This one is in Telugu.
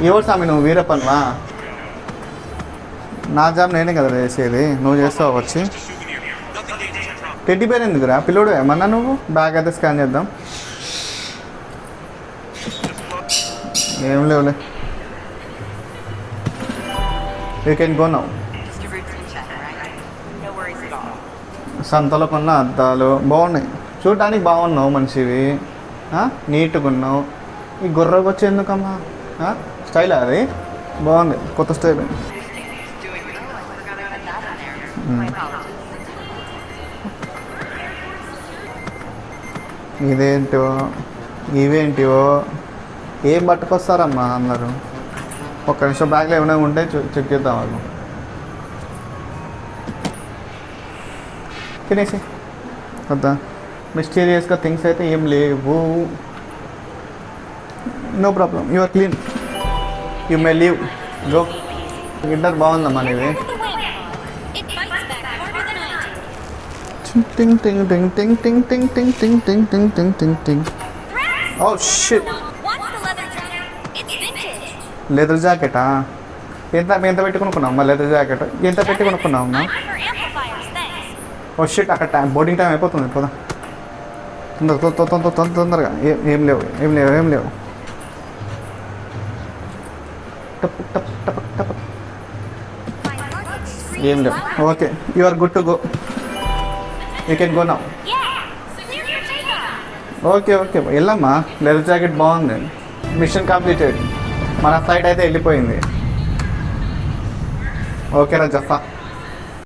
ఎవరు స్వామి నువ్వు వీరప్పన్వా? నా జాబ్ నేనే కదా చేసేది, నువ్వు చేస్తావు వచ్చి. టెడ్డీ బేర్ ఎందుకురా? పిల్లోడు ఏమన్నా నువ్వు? బ్యాగ్ అయితే స్కాన్ చేద్దాం. ఏం లేవులే. You can go now. సంతలో కొన్న అద్దాలు బాగున్నాయి, చూడటానికి బాగున్నావు, మనిషివి, నీట్గా ఉన్నావు. ఈ గుర్రకు వచ్చి ఎందుకమ్మా? స్టైల్ అది బాగుంది, కొత్త స్టైల్. ఇదేంటో ఇవేంటివో ఏం పట్టుకొస్తారమ్మా అందరూ? ఒక్క నిమిషం బ్యాగ్లో ఏమైనా ఉంటే చెక్ చేద్దాం. వాళ్ళు తినేసి వద్దా? మిస్టీరియస్గా థింగ్స్ అయితే ఏం లేవు. No problem, you are clean, you may leave, go. గిన్నర్ బాగుందమ్మా నీది. టింగ్ టింగ్ టింగ్ టింగ్ టింగ్ టింగ్ టింగ్ టింగ్ టింగ్ టింగ్ టింగ్ టింగ్ టింగ్. ఓ షిట్, లెదర్ జాకెటా? ఎంత ఎంత పెట్టి కొనుక్కున్నావు లెదర్ జాకెట్? ఎంత పెట్టి కొనుక్కున్నావు? ఓ షిట్, అక్కడ బోర్డింగ్ టైం అయిపోతుంది. పోదా తొందరగా. ఏం లేవు ఏం లేవు ఏం లేవు. టప్ టప్ టప్ టప్. ఏం లేవు. Okay, you are good to go, you can go now. Okay okay వెళ్ళమ్మా. లెదర్ జాకెట్ బాగుంది. Mission completed. మన ఫ్లైట్ అయితే వెళ్ళిపోయింది. ఓకేరా జఫా.